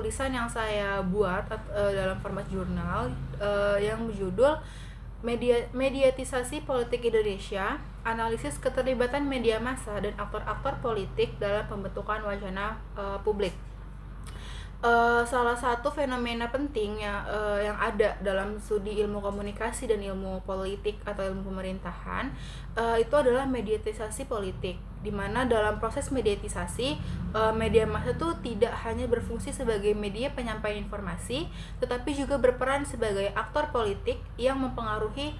tulisan yang saya buat dalam format jurnal yang berjudul Mediatisasi Politik Indonesia, Analisis Keterlibatan Media Massa dan Aktor-aktor Politik dalam Pembentukan Wacana Publik. Salah satu fenomena penting yang ada dalam studi ilmu komunikasi dan ilmu politik atau ilmu pemerintahan itu adalah mediatisasi politik, di mana dalam proses mediatisasi media massa itu tidak hanya berfungsi sebagai media penyampaian informasi, tetapi juga berperan sebagai aktor politik yang mempengaruhi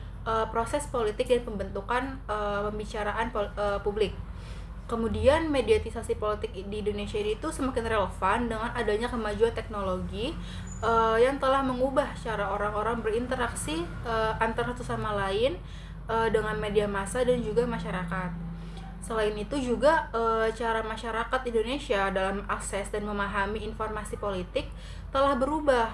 proses politik dan pembentukan pembicaraan publik. Kemudian mediatisasi politik di Indonesia ini tuh semakin relevan dengan adanya kemajuan teknologi yang telah mengubah cara orang-orang berinteraksi antara satu sama lain dengan media massa dan juga masyarakat. Selain itu juga cara masyarakat Indonesia dalam akses dan memahami informasi politik telah berubah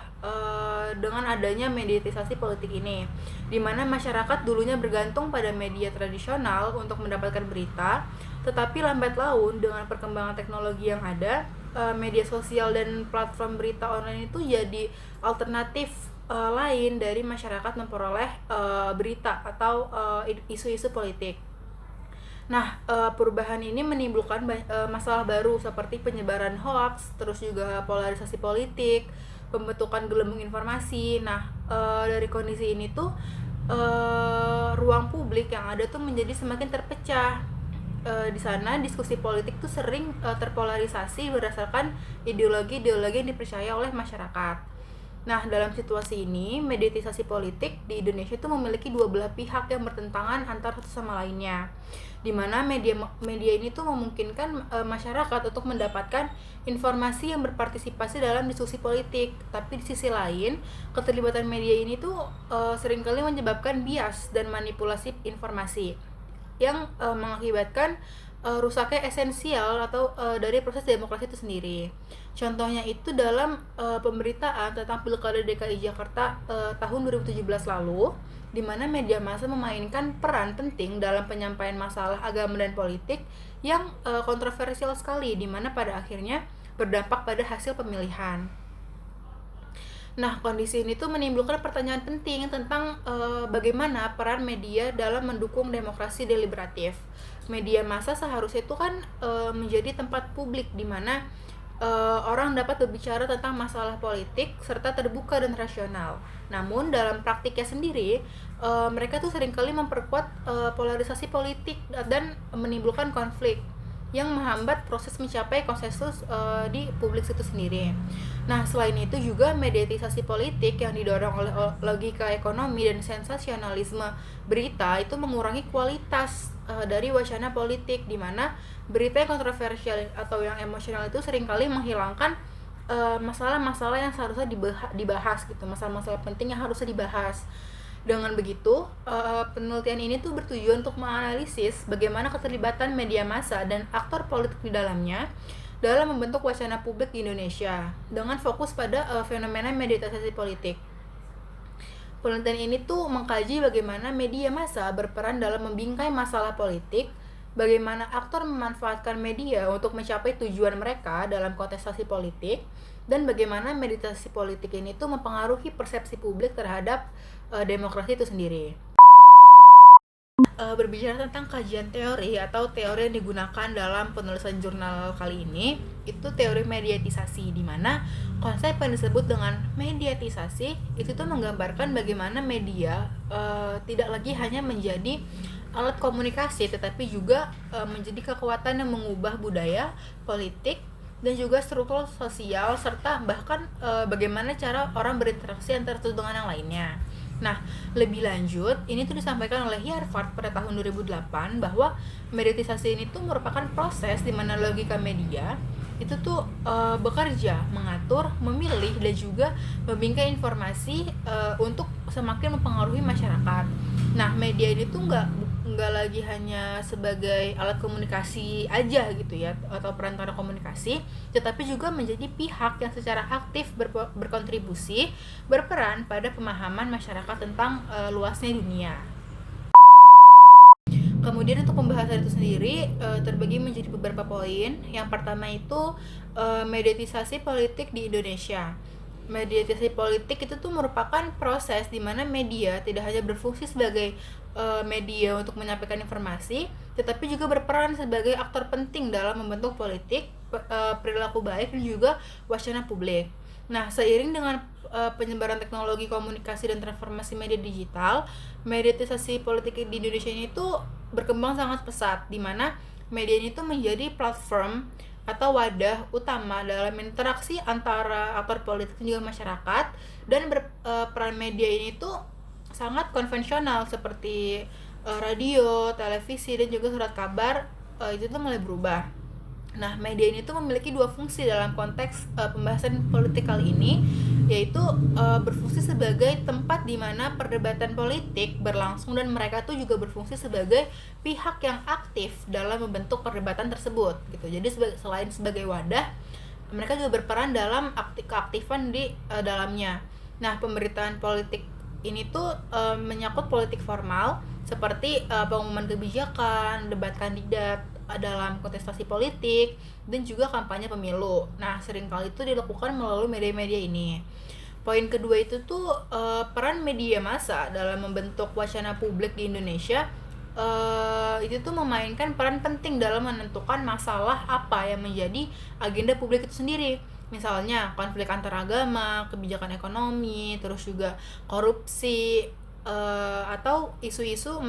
dengan adanya mediatisasi politik ini, di mana masyarakat dulunya bergantung pada media tradisional untuk mendapatkan berita, tetapi lambat laun dengan perkembangan teknologi yang ada, media sosial dan platform berita online itu jadi alternatif lain dari masyarakat memperoleh berita atau isu-isu politik. Nah, perubahan ini menimbulkan masalah baru seperti penyebaran hoax, terus juga polarisasi politik, pembentukan gelembung informasi. Nah, dari kondisi ini tuh ruang publik yang ada tuh menjadi semakin terpecah. Di sana diskusi politik tuh sering terpolarisasi berdasarkan ideologi-ideologi yang dipercaya oleh masyarakat. Nah, dalam situasi ini, mediatisasi politik di Indonesia itu memiliki dua belah pihak yang bertentangan antara satu sama lainnya, di mana media ini tuh memungkinkan masyarakat untuk mendapatkan informasi yang berpartisipasi dalam diskusi politik. Tapi di sisi lain, keterlibatan media ini tuh seringkali menyebabkan bias dan manipulasi informasi yang mengakibatkan rusaknya esensial atau dari proses demokrasi itu sendiri. Contohnya itu dalam pemberitaan tentang Pilkada DKI Jakarta tahun 2017 lalu, di mana media massa memainkan peran penting dalam penyampaian masalah agama dan politik yang kontroversial sekali, di mana pada akhirnya berdampak pada hasil pemilihan. Nah, kondisi ini tuh menimbulkan pertanyaan penting tentang bagaimana peran media dalam mendukung demokrasi deliberatif. Media massa seharusnya itu kan menjadi tempat publik di mana orang dapat berbicara tentang masalah politik serta terbuka dan rasional. Namun dalam praktiknya sendiri, mereka tuh seringkali memperkuat polarisasi politik dan menimbulkan konflik yang menghambat proses mencapai konsensus di publik itu sendiri. Nah, selain itu juga mediatisasi politik yang didorong oleh logika ekonomi dan sensasionalisme berita itu mengurangi kualitas dari wacana politik, di mana berita yang kontroversial atau yang emosional itu seringkali menghilangkan masalah-masalah yang seharusnya dibahas gitu, masalah-masalah penting yang harusnya dibahas. Dengan begitu, penelitian ini tuh bertujuan untuk menganalisis bagaimana keterlibatan media massa dan aktor politik di dalamnya dalam membentuk wacana publik di Indonesia dengan fokus pada fenomena mediatisasi politik. Penelitian ini tuh mengkaji bagaimana media massa berperan dalam membingkai masalah politik, bagaimana aktor memanfaatkan media untuk mencapai tujuan mereka dalam kontestasi politik, dan bagaimana mediatisasi politik ini tuh mempengaruhi persepsi publik terhadap demokrasi itu sendiri. Berbicara tentang kajian teori atau teori yang digunakan dalam penulisan jurnal kali ini, itu teori mediatisasi, di mana konsep yang disebut dengan mediatisasi itu tuh menggambarkan bagaimana media tidak lagi hanya menjadi alat komunikasi, tetapi juga menjadi kekuatan yang mengubah budaya, politik, dan juga struktur sosial, serta bahkan bagaimana cara orang berinteraksi antara satu dengan yang lainnya. Nah, lebih lanjut, ini tuh disampaikan oleh Harvard pada tahun 2008 bahwa mediatisasi ini tuh merupakan proses di mana logika media itu tuh bekerja, mengatur, memilih, dan juga membingkai informasi untuk semakin mempengaruhi masyarakat. Nah, media ini tuh nggak lagi hanya sebagai alat komunikasi aja gitu ya, atau perantara komunikasi, tetapi juga menjadi pihak yang secara aktif berkontribusi, berperan pada pemahaman masyarakat tentang luasnya dunia. Kemudian untuk pembahasan itu sendiri terbagi menjadi beberapa poin. Yang pertama itu mediatisasi politik di Indonesia. Mediatisasi politik itu tuh merupakan proses di mana media tidak hanya berfungsi sebagai media untuk menyampaikan informasi, tetapi juga berperan sebagai aktor penting dalam membentuk politik, perilaku baik dan juga wacana publik. Nah, seiring dengan penyebaran teknologi komunikasi dan transformasi media digital, mediatisasi politik di Indonesia ini tuh berkembang sangat pesat, di mana media ini tuh menjadi platform atau wadah utama dalam interaksi antara aktor politik dan juga masyarakat. Dan peran media ini tuh sangat konvensional seperti radio, televisi dan juga surat kabar itu tuh mulai berubah. Nah, media ini tuh memiliki dua fungsi dalam konteks pembahasan politik kali ini, yaitu berfungsi sebagai tempat di mana perdebatan politik berlangsung dan mereka tuh juga berfungsi sebagai pihak yang aktif dalam membentuk perdebatan tersebut gitu. Jadi selain sebagai wadah, mereka juga berperan dalam keaktifan di dalamnya. Nah, pemberitaan politik ini tuh menyangkut politik formal seperti pengumuman kebijakan, debat kandidat dalam kontestasi politik, dan juga kampanye pemilu. Nah, seringkali itu dilakukan melalui media-media ini. Poin kedua itu tuh peran media massa dalam membentuk wacana publik di Indonesia. Itu tuh memainkan peran penting dalam menentukan masalah apa yang menjadi agenda publik itu sendiri. Misalnya konflik antar agama, kebijakan ekonomi, terus juga korupsi, atau isu-isu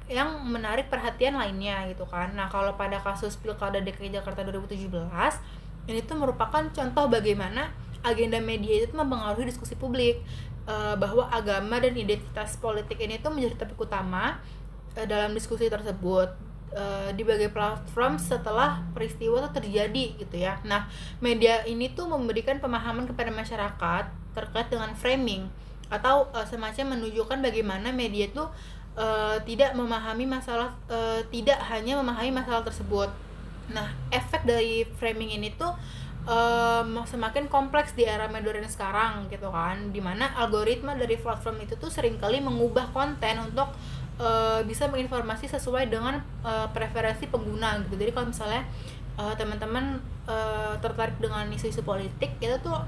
yang menarik perhatian lainnya gitu kan. Nah, kalau pada kasus Pilkada DKI Jakarta 2017, ini tuh merupakan contoh bagaimana agenda media itu mempengaruhi diskusi publik, bahwa agama dan identitas politik ini tuh menjadi topik utama dalam diskusi tersebut di berbagai platform setelah peristiwa itu terjadi gitu ya. Nah, media ini tuh memberikan pemahaman kepada masyarakat terkait dengan framing atau semacam menunjukkan bagaimana media itu tidak hanya memahami masalah tersebut. Nah, efek dari framing ini tuh semakin kompleks di era modern sekarang gitu kan, dimana algoritma dari platform itu tuh seringkali mengubah konten untuk bisa menginformasi sesuai dengan preferensi pengguna gitu. Jadi kalau misalnya teman-teman tertarik dengan isu-isu politik, itu tuh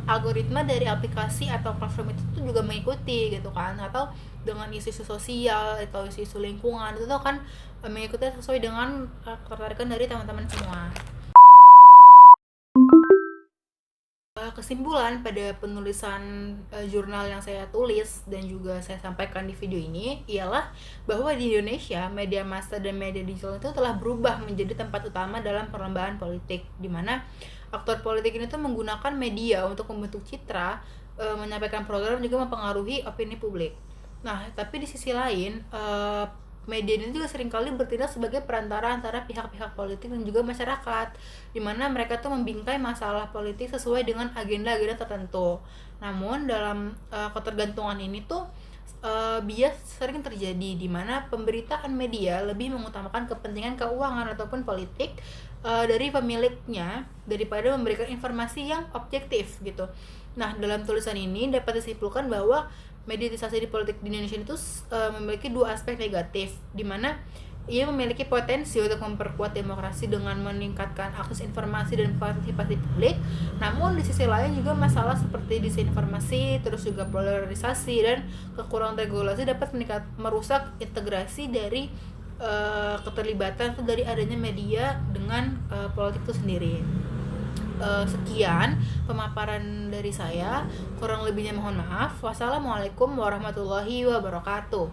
algoritma dari aplikasi atau platform itu tuh juga mengikuti gitu kan. Atau dengan isu-isu sosial atau isu-isu lingkungan, itu tuh kan mengikuti sesuai dengan ketertarikan dari teman-teman semua. Kesimpulan pada penulisan jurnal yang saya tulis dan juga saya sampaikan di video ini ialah bahwa di Indonesia media massa dan media digital itu telah berubah menjadi tempat utama dalam perlombaan politik, di mana aktor politik ini tuh menggunakan media untuk membentuk citra, menyampaikan program, juga mempengaruhi opini publik. Nah, tapi di sisi lain media ini juga seringkali bertindak sebagai perantara antara pihak-pihak politik dan juga masyarakat, di mana mereka tuh membingkai masalah politik sesuai dengan agenda-agenda tertentu. Namun dalam ketergantungan ini tuh bias sering terjadi, di mana pemberitaan media lebih mengutamakan kepentingan keuangan ataupun politik dari pemiliknya daripada memberikan informasi yang objektif gitu. Nah, dalam tulisan ini dapat disimpulkan bahwa mediatisasi di politik di Indonesia itu memiliki dua aspek negatif, di mana ia memiliki potensi untuk memperkuat demokrasi dengan meningkatkan akses informasi dan partisipasi publik. Namun di sisi lain juga masalah seperti disinformasi, terus juga polarisasi dan kekurangan regulasi dapat merusak integrasi dari keterlibatan dari adanya media dengan politik itu sendiri. Sekian pemaparan dari saya, kurang lebihnya mohon maaf. Wassalamualaikum warahmatullahi wabarakatuh.